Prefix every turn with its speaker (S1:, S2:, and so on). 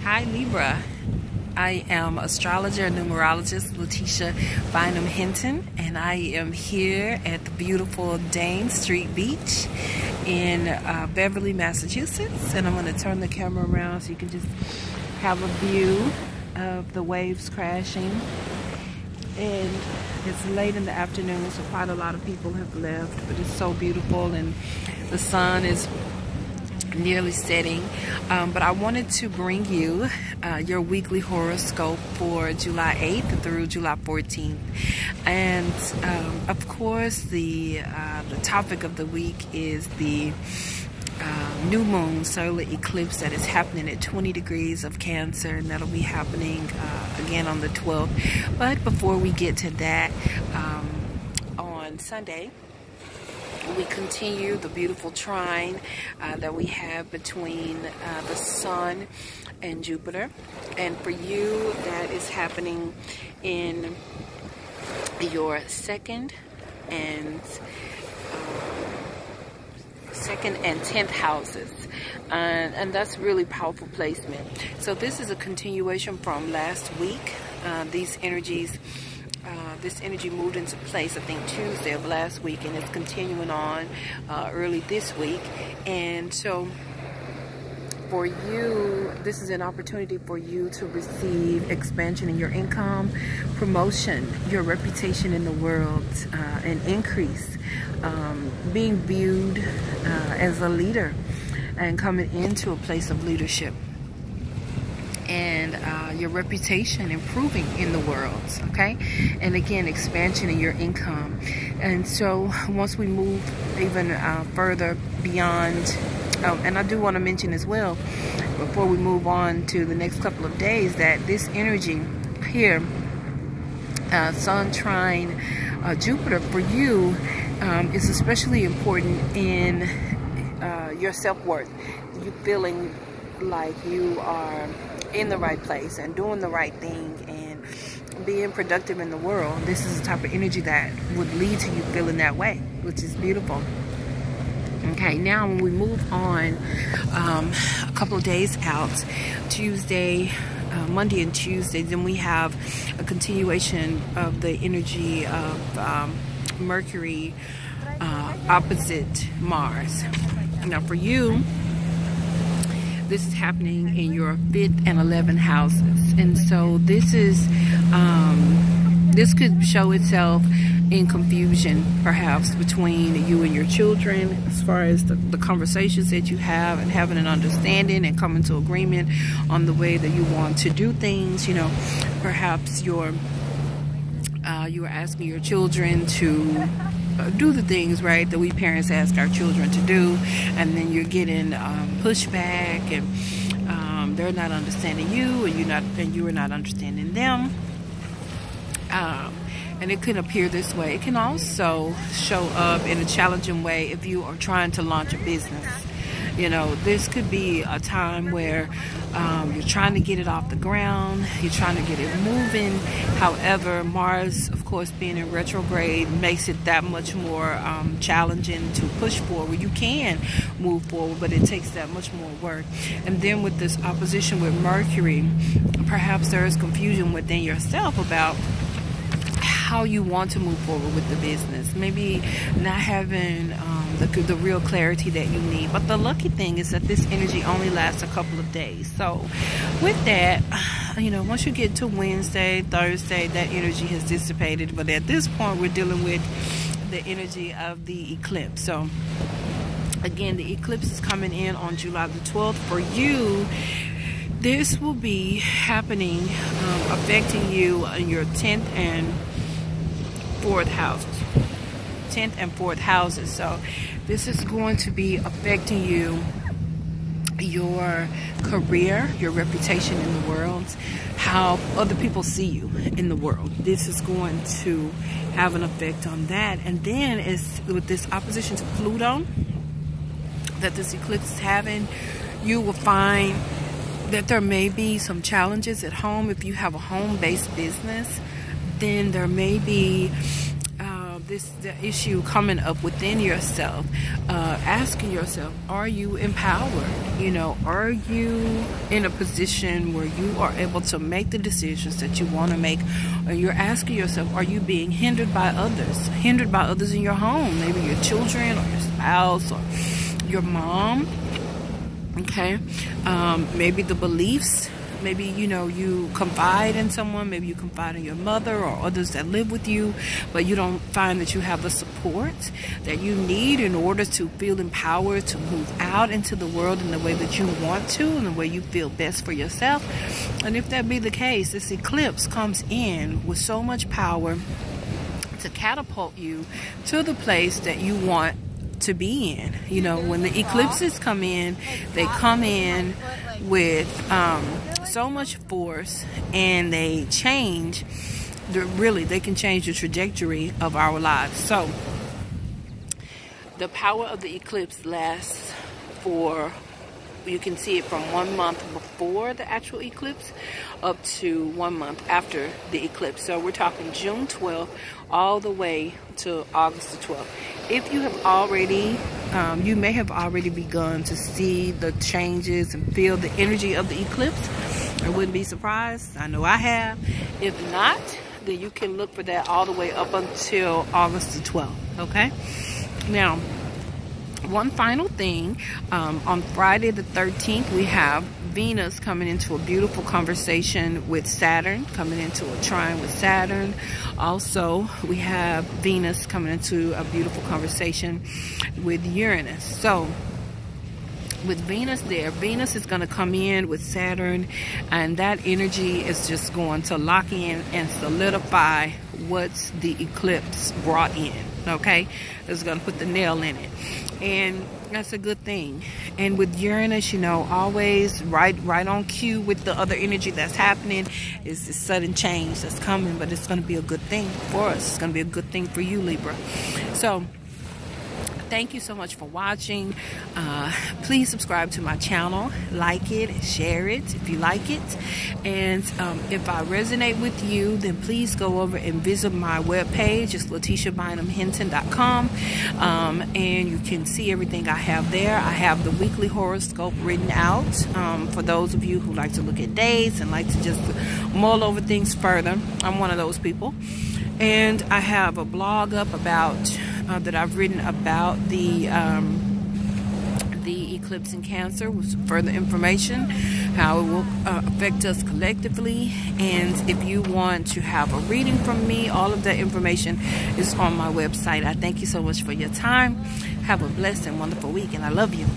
S1: Hi Libra, I am astrologer and numerologist Letitia Bynum Hinton, and I am here at the beautiful Dane Street Beach in Beverly, Massachusetts. And I'm going to turn the camera around so you can just have a view of the waves crashing. And it's late in the afternoon, so quite a lot of people have left, but it's so beautiful and the sun is nearly setting. But I wanted to bring you your weekly horoscope for July 8th through July 14th. And of course, the topic of the week is the new moon solar eclipse that is happening at 20 degrees of Cancer, and that'll be happening again on the 12th. But before we get to that, on Sunday we continue the beautiful trine that we have between the Sun and Jupiter. And for you, that is happening in your second and 10th houses, and that's really powerful placement. So this is a continuation from last week. This energy moved into place, I think, Tuesday of last week, and it's continuing on early this week. And so for you, this is an opportunity for you to receive expansion in your income, promotion, your reputation in the world, an increase, being viewed as a leader and coming into a place of leadership, and your reputation improving in the world, okay? And again, expansion in your income. And so once we move even further beyond, and I do want to mention as well, before we move on to the next couple of days, that this energy here, Sun trine Jupiter, for you is especially important in your self-worth. You feeling like you are in the right place and doing the right thing and being productive in the world. This is the type of energy that would lead to you feeling that way, which is beautiful. Okay, now when we move on a couple of days out, Tuesday, Monday and Tuesday, then we have a continuation of the energy of Mercury opposite Mars. Now for you, this is happening in your 5th and 11th houses, and so this is this could show itself in confusion, perhaps between you and your children, as far as the conversations that you have, and having an understanding and coming to agreement on the way that you want to do things. You know, perhaps you are asking your children to do the things, right, that we parents ask our children to do, and then you're getting pushback, and they're not understanding you, and you are not understanding them. And it can appear this way. It can also show up in a challenging way if you are trying to launch a business. You know, this could be a time where you're trying to get it off the ground, you're trying to get it moving. However, Mars, of course, being in retrograde, makes it that much more challenging to push forward. You can move forward, but it takes that much more work. And then with this opposition with Mercury, perhaps there is confusion within yourself about how you want to move forward with the business. Maybe not having the real clarity that you need. But the lucky thing is that this energy only lasts a couple of days. So with that, you know, once you get to Wednesday, Thursday, that energy has dissipated. But at this point, we're dealing with the energy of the eclipse. So again, the eclipse is coming in on July the 12th. For you, this will be happening, affecting you in your 10th and 4th houses. 10th and 4th houses. So this is going to be affecting you, your career, your reputation in the world, how other people see you in the world. This is going to have an effect on that. And then it's with this opposition to Pluto that this eclipse is having, you will find that there may be some challenges at home. If you have a home-based business, then there may be the issue coming up within yourself, asking yourself, are you empowered? You know, are you in a position where you are able to make the decisions that you want to make? Or you're asking yourself, are you being hindered by others? Hindered by others in your home, maybe your children or your spouse or your mom. Okay, maybe the beliefs. Maybe, you know, you confide in someone. Maybe you confide in your mother or others that live with you, but you don't find that you have the support that you need in order to feel empowered to move out into the world in the way that you want to, in the way you feel best for yourself. And if that be the case, this eclipse comes in with so much power to catapult you to the place that you want to be in. You know, when the eclipses come in, they come in with so much force, and they change they can change the trajectory of our lives. So the power of the eclipse lasts for, you can see it from 1 month before the actual eclipse up to 1 month after the eclipse. So we're talking June 12th all the way to August the 12th. If you have already, you may have already begun to see the changes and feel the energy of the eclipse. I wouldn't be surprised. I know I have. If not, then you can look for that all the way up until August the 12th. Okay? Now, one final thing, on Friday the 13th, we have Venus coming into a beautiful conversation with Saturn, coming into a trine with Saturn. Also, we have Venus coming into a beautiful conversation with Uranus. So, with Venus there, Venus is going to come in with Saturn, and that energy is just going to lock in and solidify what the eclipse brought in. Okay, it's going to put the nail in it, and that's a good thing. And with Uranus, you know, always right on cue with the other energy that's happening is this sudden change that's coming, but it's going to be a good thing for us. It's going to be a good thing for you, Libra. So thank you so much for watching. Please subscribe to my channel, like it, share it if you like it. And if I resonate with you, then please go over and visit my webpage. It's LetitiaBynumHinton.com. And you can see everything I have there. I have the weekly horoscope written out for those of you who like to look at dates and like to just mull over things further. I'm one of those people. And I have a blog up about that I've written about the eclipse in Cancer with some further information, how it will affect us collectively. And if you want to have a reading from me, all of that information is on my website. I thank you so much for your time. Have a blessed and wonderful week, and I love you.